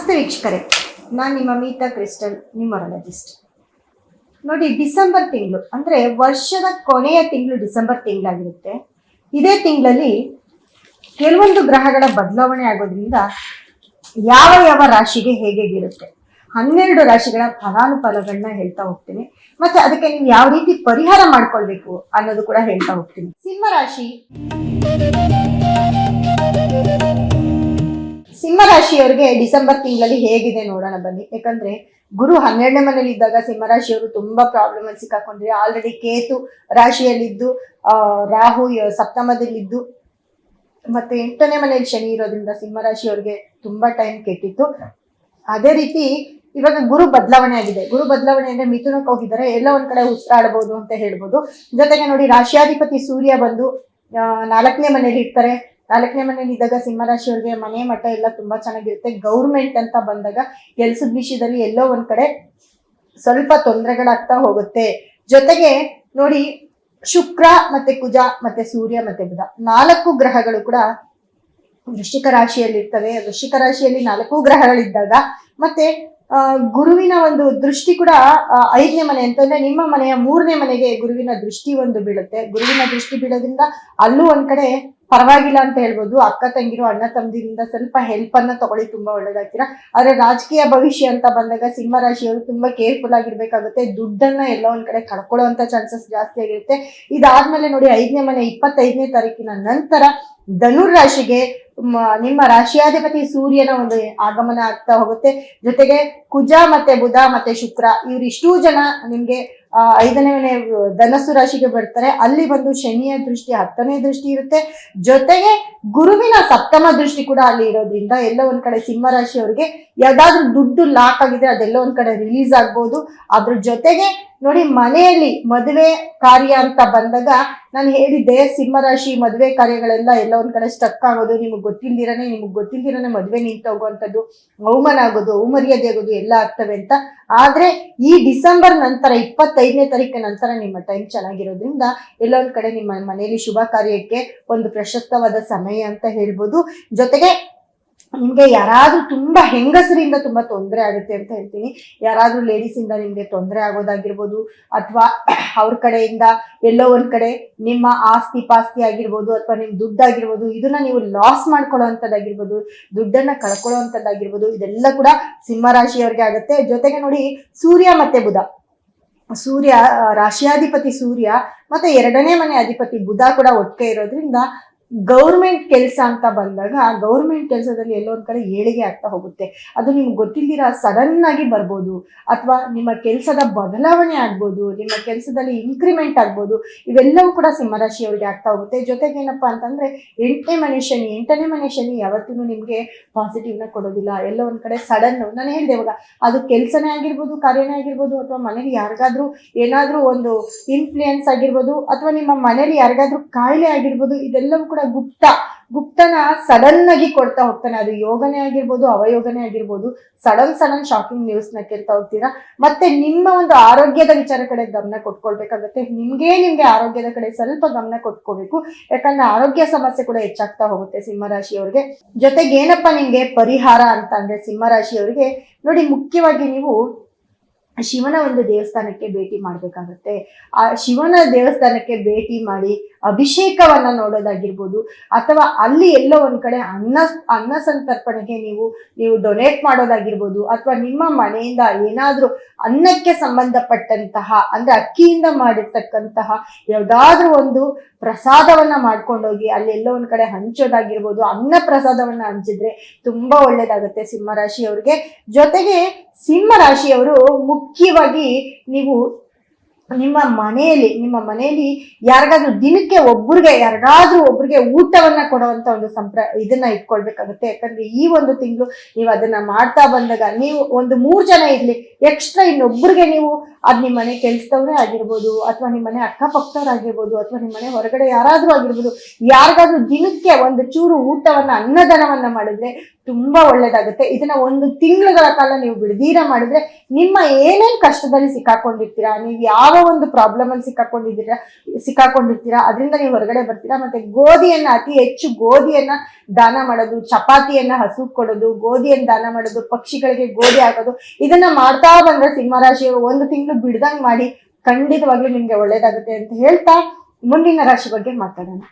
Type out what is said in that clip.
ನಮಸ್ತೆ ವೀಕ್ಷಕರೇ, ನಾನು ನಿಮ್ಮ ಮೀತಾ ಕ್ರಿಸ್ಟಲ್, ನ್ಯೂಮರಾಲಜಿಸ್ಟ್. ನೋಡಿ, ಡಿಸೆಂಬರ್ ತಿಂಗಳು ಅಂದರೆ ವರ್ಷದ ಕೊನೆಯ ತಿಂಗಳು ಡಿಸೆಂಬರ್ ತಿಂಗಳಾಗಿರುತ್ತೆ. ಇದೇ ತಿಂಗಳಲ್ಲಿ ಕೆಲವೊಂದು ಗ್ರಹಗಳ ಬದಲಾವಣೆ ಆಗೋದ್ರಿಂದ ಯಾವ ಯಾವ ರಾಶಿಗೆ ಹೇಗಿರುತ್ತೆ 12 ರಾಶಿಗಳ ಫಲಾನುಫಲಗಳನ್ನ ಹೇಳ್ತಾ ಹೋಗ್ತೀನಿ. ಮತ್ತೆ ಅದಕ್ಕೆ ನೀವು ಯಾವ ರೀತಿ ಪರಿಹಾರ ಮಾಡ್ಕೊಳ್ಬೇಕು ಅನ್ನೋದು ಕೂಡ ಹೇಳ್ತಾ ಹೋಗ್ತೀನಿ. ಸಿಂಹ ರಾಶಿಯವರಿಗೆ ಡಿಸೆಂಬರ್ ತಿಂಗಳಲ್ಲಿ ಹೇಗಿದೆ ನೋಡೋಣ ಬನ್ನಿ. ಯಾಕಂದ್ರೆ ಗುರು 12ನೇ ಮನೇಲಿ ಇದ್ದಾಗ ಸಿಂಹರಾಶಿಯವರು ತುಂಬಾ ಪ್ರಾಬ್ಲಮ್ ಅಲ್ಲಿ ಸಿಕ್ಕಾಕೊಂಡ್ರೆ. ಆಲ್ರೆಡಿ ಕೇತು ರಾಶಿಯಲ್ಲಿದ್ದು, ರಾಹು ಸಪ್ತಮದಲ್ಲಿದ್ದು, ಮತ್ತೆ 8ನೇ ಮನೆಯಲ್ಲಿ ಶನಿ ಇರೋದ್ರಿಂದ ಸಿಂಹರಾಶಿಯವರಿಗೆ ತುಂಬಾ ಟೈಮ್ ಕೆಟ್ಟಿತ್ತು. ಅದೇ ರೀತಿ ಇವಾಗ ಗುರು ಬದಲಾವಣೆ ಆಗಿದೆ. ಗುರು ಬದಲಾವಣೆ ಅಂದ್ರೆ ಮಿಥುನಕ್ಕೆ ಹೋಗಿದ್ದಾರೆ, ಎಲ್ಲ ಒಂದ್ ಕಡೆ ಉಸಿರಾಡಬಹುದು ಅಂತ ಹೇಳ್ಬೋದು. ಜೊತೆಗೆ ನೋಡಿ, ರಾಶಿಯಾಧಿಪತಿ ಸೂರ್ಯ ಬಂದು 4ನೇ ಮನೇಲಿ ಇರ್ತಾರೆ. 4ನೇ ಮನೇಲಿ ಇದ್ದಾಗ ಸಿಂಹರಾಶಿಯವರಿಗೆ ಮನೆ ಮಠ ಎಲ್ಲ ತುಂಬಾ ಚೆನ್ನಾಗಿರುತ್ತೆ. ಗೌರ್ಮೆಂಟ್ ಅಂತ ಬಂದಾಗ ಕೆಲ್ಸದ ವಿಷಯದಲ್ಲಿ ಎಲ್ಲೋ ಒಂದ್ ಕಡೆ ಸ್ವಲ್ಪ ತೊಂದರೆಗಳಾಗ್ತಾ ಹೋಗುತ್ತೆ. ಜೊತೆಗೆ ನೋಡಿ, ಶುಕ್ರ ಮತ್ತೆ ಕುಜ ಮತ್ತೆ ಸೂರ್ಯ ಮತ್ತೆ ಬುಧ 4 ಗ್ರಹಗಳು ಕೂಡ ವೃಶ್ಚಿಕ ರಾಶಿಯಲ್ಲಿ ಇರ್ತವೆ. ವೃಶ್ಚಿಕ ರಾಶಿಯಲ್ಲಿ 4 ಗ್ರಹಗಳಿದ್ದಾಗ ಮತ್ತೆ ಗುರುವಿನ ಒಂದು ದೃಷ್ಟಿ ಕೂಡ 5ನೇ ಮನೆ ಅಂತಂದ್ರೆ ನಿಮ್ಮ ಮನೆಯ 3ನೇ ಮನೆಗೆ ಗುರುವಿನ ದೃಷ್ಟಿ ಒಂದು ಬೀಳುತ್ತೆ. ಗುರುವಿನ ದೃಷ್ಟಿ ಬೀಳೋದ್ರಿಂದ ಅಲ್ಲೂ ಒಂದ್ ಕಡೆ ಪರವಾಗಿಲ್ಲ ಅಂತ ಹೇಳ್ಬೋದು. ಅಕ್ಕ ತಂಗಿರು ಅಣ್ಣ ತಮ್ಮದಿಂದ ಸ್ವಲ್ಪ ಹೆಲ್ಪ್ ಅನ್ನ ತಗೊಳ್ಳಿ, ತುಂಬಾ ಒಳ್ಳೇದಾಗ್ತೀರಾ. ಆದ್ರೆ ರಾಜಕೀಯ ಭವಿಷ್ಯ ಅಂತ ಬಂದಾಗ ಸಿಂಹ ರಾಶಿಯವರು ತುಂಬಾ ಕೇರ್ಫುಲ್ ಆಗಿರ್ಬೇಕಾಗುತ್ತೆ. ದುಡ್ಡನ್ನ ಎಲ್ಲ ಒಂದ್ ಕಡೆ ಕಳ್ಕೊಳ್ಳುವಂತ ಚಾನ್ಸಸ್ ಜಾಸ್ತಿ ಆಗಿರುತ್ತೆ. ಇದಾದ್ಮೇಲೆ ನೋಡಿ, 5ನೇ ಮನೆ 25ನೇ ತಾರೀಕಿನ ನಂತರ ಧನುರ್ ರಾಶಿಗೆ ನಿಮ್ಮ ರಾಶಿಯಾಧಿಪತಿ ಸೂರ್ಯನ ಒಂದು ಆಗಮನ ಆಗ್ತಾ ಹೋಗುತ್ತೆ. ಜೊತೆಗೆ ಕುಜ ಮತ್ತೆ ಬುಧ ಮತ್ತೆ ಶುಕ್ರ ಇವರಿಷ್ಟೂ ಜನ ನಿಮ್ಗೆ 5ನೇ ಮನೆ ಧನಸ್ಸು ರಾಶಿಗೆ ಬರ್ತಾರೆ. ಅಲ್ಲಿ ಬಂದು ಶನಿಯ ದೃಷ್ಟಿ 10ನೇ ದೃಷ್ಟಿ ಇರುತ್ತೆ. ಜೊತೆಗೆ ಗುರುವಿನ ಸಪ್ತಮ ದೃಷ್ಟಿ ಕೂಡ ಅಲ್ಲಿ ಇರೋದ್ರಿಂದ ಎಲ್ಲ ಒಂದ್ ಕಡೆ ಸಿಂಹ ರಾಶಿಯವರಿಗೆ ಯಾವ್ದಾದ್ರು ದುಡ್ಡು ಲಾಕ್ ಆಗಿದೆ ಅದೆಲ್ಲ ಒಂದ್ ಕಡೆ ರಿಲೀಸ್ ಆಗ್ಬೋದು. ಅದ್ರ ಜೊತೆಗೆ ನೋಡಿ, ಮನೆಯಲ್ಲಿ ಮದುವೆ ಕಾರ್ಯ ಅಂತ ಬಂದಾಗ ನಾನು ಹೇಳಿದ್ದೆ, ಸಿಂಹರಾಶಿ ಮದುವೆ ಕಾರ್ಯಗಳೆಲ್ಲ ಎಲ್ಲ ಒಂದ್ ಕಡೆ ಸ್ಟಕ್ ಆಗೋದು, ನಿಮಗ್ ಗೊತ್ತಿಲ್ದಿರನೆ ಮದುವೆ ನಿಂತೋಗುವಂಥದ್ದು, ಅವಮಾನ ಆಗೋದು, ಅವಮರ್ಯಾದೆ ಆಗೋದು ಎಲ್ಲ ಆಗ್ತವೆ ಅಂತ. ಆದ್ರೆ ಈ ಡಿಸೆಂಬರ್ ನಂತರ 25ನೇ ತಾರೀಕಿನ ನಂತರ ನಿಮ್ಮ ಟೈಮ್ ಚೆನ್ನಾಗಿರೋದ್ರಿಂದ ಎಲ್ಲ ಒಂದ್ ಕಡೆ ನಿಮ್ಮ ಮನೆಯಲ್ಲಿ ಶುಭ ಕಾರ್ಯಕ್ಕೆ ಒಂದು ಪ್ರಶಸ್ತವಾದ ಸಮಯ ಅಂತ ಹೇಳ್ಬೋದು. ಜೊತೆಗೆ ನಿಮ್ಗೆ ಯಾರಾದ್ರೂ ತುಂಬಾ ಹೆಂಗಸರಿಂದ ತುಂಬಾ ತೊಂದರೆ ಆಗುತ್ತೆ ಅಂತ ಹೇಳ್ತೀನಿ. ಯಾರಾದ್ರೂ ಲೇಡೀಸ್ ಇಂದ ನಿಮ್ಗೆ ತೊಂದರೆ ಆಗೋದಾಗಿರ್ಬೋದು, ಅಥವಾ ಅವ್ರ ಕಡೆಯಿಂದ ಎಲ್ಲೋ ಒಂದ್ ಕಡೆ ನಿಮ್ಮ ಆಸ್ತಿ ಪಾಸ್ತಿ ಆಗಿರ್ಬೋದು, ಅಥವಾ ನಿಮ್ ದುಡ್ಡಾಗಿರ್ಬೋದು, ಇದನ್ನ ನೀವು ಲಾಸ್ ಮಾಡ್ಕೊಳ್ಳೋವಂಥದ್ದಾಗಿರ್ಬೋದು, ದುಡ್ಡನ್ನ ಕಳ್ಕೊಳ್ಳೋವಂಥದ್ದಾಗಿರ್ಬೋದು, ಇದೆಲ್ಲ ಕೂಡ ಸಿಂಹರಾಶಿಯವ್ರಿಗೆ ಆಗುತ್ತೆ. ಜೊತೆಗೆ ನೋಡಿ, ಸೂರ್ಯ ಮತ್ತೆ ಬುಧ, ಸೂರ್ಯ ರಾಶಿಯಾಧಿಪತಿ ಸೂರ್ಯ ಮತ್ತೆ 2ನೇ ಮನೆ ಅಧಿಪತಿ ಬುಧ ಕೂಡ ಒಟ್ಟಿಗೆ ಇರೋದ್ರಿಂದ ಗೌರ್ಮೆಂಟ್ ಕೆಲಸ ಅಂತ ಬಂದಾಗ ಗೌರ್ಮೆಂಟ್ ಕೆಲಸದಲ್ಲಿ ಎಲ್ಲೊಂದ್ ಕಡೆ ಏಳಿಗೆ ಆಗ್ತಾ ಹೋಗುತ್ತೆ. ಅದು ನಿಮ್ಗೆ ಗೊತ್ತಿಲ್ದಿರ ಸಡನ್ ಆಗಿ ಬರ್ಬೋದು, ಅಥವಾ ನಿಮ್ಮ ಕೆಲಸದ ಬದಲಾವಣೆ ಆಗ್ಬೋದು, ನಿಮ್ಮ ಕೆಲಸದಲ್ಲಿ ಇನ್ಕ್ರಿಮೆಂಟ್ ಆಗ್ಬೋದು. ಇವೆಲ್ಲವೂ ಕೂಡ ಸಿಂಹರಾಶಿಯವರಿಗೆ ಆಗ್ತಾ ಹೋಗುತ್ತೆ. ಜೊತೆಗೆ ಏನಪ್ಪಾ ಅಂತಂದ್ರೆ 8ನೇ ಮನೆ ಶನಿ ಯಾವತ್ತೂ ನಿಮ್ಗೆ ಪಾಸಿಟಿವ್ ನ ಕೊಡೋದಿಲ್ಲ. ಎಲ್ಲ ಒಂದ್ ಕಡೆ ಸಡನ್, ನಾನು ಹೇಳ್ದೆ ಇವಾಗ, ಅದು ಕೆಲಸನೇ ಆಗಿರ್ಬೋದು, ಕಾರ್ಯನೇ ಆಗಿರ್ಬೋದು, ಅಥವಾ ಮನೇಲಿ ಯಾರಿಗಾದ್ರೂ ಏನಾದ್ರೂ ಒಂದು ಇನ್ಫ್ಲೂಯೆನ್ಸ್ ಆಗಿರ್ಬೋದು, ಅಥವಾ ನಿಮ್ಮ ಮನೇಲಿ ಯಾರಿಗಾದ್ರೂ ಕಾಯಿಲೆ ಆಗಿರ್ಬೋದು, ಇದೆಲ್ಲವೂ ಕೂಡ ಗುಪ್ತನ ಸಡನ್ ಆಗಿ ಕೊಡ್ತಾ ಹೋಗ್ತಾನೆ. ಅದು ಯೋಗನೇ ಆಗಿರ್ಬೋದು, ಅವಯೋಗನೇ ಆಗಿರ್ಬೋದು, ಸಡನ್ ಶಾಕಿಂಗ್ ನ್ಯೂಸ್ ನ ಕೇಳ್ತಾ ಹೋಗ್ತೀರಾ. ಮತ್ತೆ ನಿಮ್ಮ ಒಂದು ಆರೋಗ್ಯದ ವಿಚಾರ ಕಡೆ ಗಮನ ಕೊಟ್ಕೊಳ್ಬೇಕಾಗುತ್ತೆ. ನಿಮ್ಗೆ ಆರೋಗ್ಯದ ಕಡೆ ಸ್ವಲ್ಪ ಗಮನ ಕೊಟ್ಕೋಬೇಕು. ಯಾಕಂದ್ರೆ ಆರೋಗ್ಯ ಸಮಸ್ಯೆ ಕೂಡ ಹೆಚ್ಚಾಗ್ತಾ ಹೋಗುತ್ತೆ ಸಿಂಹರಾಶಿಯವರಿಗೆ. ಜೊತೆಗೆ ಏನಪ್ಪಾ ನಿಮ್ಗೆ ಪರಿಹಾರ ಅಂತ ಅಂದ್ರೆ ಸಿಂಹರಾಶಿಯವರಿಗೆ ನೋಡಿ, ಮುಖ್ಯವಾಗಿ ನೀವು ಶಿವನ ಒಂದು ದೇವಸ್ಥಾನಕ್ಕೆ ಭೇಟಿ ಮಾಡ್ಬೇಕಾಗತ್ತೆ. ಆ ಶಿವನ ದೇವಸ್ಥಾನಕ್ಕೆ ಭೇಟಿ ಮಾಡಿ ಅಭಿಷೇಕವನ್ನ ನೋಡೋದಾಗಿರ್ಬೋದು, ಅಥವಾ ಅಲ್ಲಿ ಎಲ್ಲೋ ಒಂದ್ ಕಡೆ ಅನ್ನ ಸಂತರ್ಪಣೆಗೆ ನೀವು ಡೊನೇಟ್ ಮಾಡೋದಾಗಿರ್ಬೋದು, ಅಥವಾ ನಿಮ್ಮ ಮನೆಯಿಂದ ಏನಾದ್ರೂ ಅನ್ನಕ್ಕೆ ಸಂಬಂಧಪಟ್ಟಂತಹ ಅಂದ್ರೆ ಅಕ್ಕಿಯಿಂದ ಮಾಡಿರ್ತಕ್ಕಂತಹ ಯಾವ್ದಾದ್ರೂ ಒಂದು ಪ್ರಸಾದವನ್ನ ಮಾಡ್ಕೊಂಡೋಗಿ ಅಲ್ಲೆಲ್ಲೋ ಒಂದ್ ಕಡೆ ಹಂಚೋದಾಗಿರ್ಬೋದು. ಅನ್ನ ಪ್ರಸಾದವನ್ನ ಹಂಚಿದ್ರೆ ತುಂಬಾ ಒಳ್ಳೇದಾಗುತ್ತೆ ಸಿಂಹರಾಶಿಯವ್ರಿಗೆ. ಜೊತೆಗೆ ಸಿಂಹರಾಶಿಯವರು ಮುಖ್ಯವಾಗಿ ನೀವು ನಿಮ್ಮ ಮನೆಯಲ್ಲಿ ಯಾರಿಗಾದ್ರೂ ದಿನಕ್ಕೆ ಒಬ್ರಿಗೆ ಊಟವನ್ನ ಕೊಡುವಂತ ಒಂದು ಇದನ್ನ ಇಟ್ಕೊಳ್ಬೇಕಾಗುತ್ತೆ. ಯಾಕಂದ್ರೆ ಈ ಒಂದು ತಿಂಗಳು ನೀವು ಅದನ್ನ ಮಾಡ್ತಾ ಬಂದಾಗ, ನೀವು ಒಂದು 3 ಜನ ಇರ್ಲಿ, ಎಕ್ಸ್ಟ್ರಾ ಇನ್ನೊಬ್ರಿಗೆ ನೀವು ಅದ್ ನಿಮ್ಮ ಮನೆ ಕೆಲ್ಸದವ್ರೇ ಆಗಿರ್ಬೋದು, ಅಥವಾ ನಿಮ್ಮ ಮನೆ ಅಕ್ಕಪಕ್ಕದವ್ರಾಗಿರ್ಬೋದು, ಅಥವಾ ನಿಮ್ಮ ಮನೆ ಹೊರಗಡೆ ಯಾರಾದ್ರೂ ಆಗಿರ್ಬೋದು, ಯಾರಿಗಾದ್ರೂ ದಿನಕ್ಕೆ ಒಂದು ಚೂರು ಊಟವನ್ನ ಅನ್ನದಾನವನ್ನ ಮಾಡಿದ್ರೆ ತುಂಬಾ ಒಳ್ಳೇದಾಗುತ್ತೆ. ಇದನ್ನ 1 ತಿಂಗಳ ಕಾಲ ನೀವು ಬಿಡದೀರ ಮಾಡಿದ್ರೆ ನಿಮ್ಮ ಏನೇನ್ ಕಷ್ಟದಲ್ಲಿ ಸಿಕ್ಕಾಕೊಂಡಿರ್ತೀರಾ, ನೀವು ಯಾವ ಒಂದು ಪ್ರಾಬ್ಲಮ್ ಅಲ್ಲಿ ಸಿಕ್ಕಾಕೊಂಡಿರ್ತೀರಾ ಅದರಿಂದ ನೀವು ಹೊರಗಡೆ ಬರ್ತೀರಾ. ಮತ್ತೆ ಗೋಧಿಯನ್ನ ಅತಿ ಹೆಚ್ಚು ಗೋಧಿಯನ್ನ ದಾನ ಮಾಡೋದು, ಚಪಾತಿಯನ್ನ ಹಸು ಕೊಡೋದು, ಗೋಧಿಯನ್ನ ದಾನ ಮಾಡೋದು, ಪಕ್ಷಿಗಳಿಗೆ ಗೋಧಿ ಹಾಕೋದು, ಇದನ್ನ ಮಾಡ್ತಾ ಬಂದ್ರೆ ಸಿಂಹರಾಶಿಯವರು 1 ತಿಂಗಳು ಬಿಡ್ದಂಗ್ ಮಾಡಿ ಖಂಡಿತವಾಗ್ಲೂ ನಿಮ್ಗೆ ಒಳ್ಳೇದಾಗುತ್ತೆ ಅಂತ ಹೇಳ್ತಾ ಮುಂದಿನ ರಾಶಿ ಬಗ್ಗೆ ಮಾತಾಡೋಣ.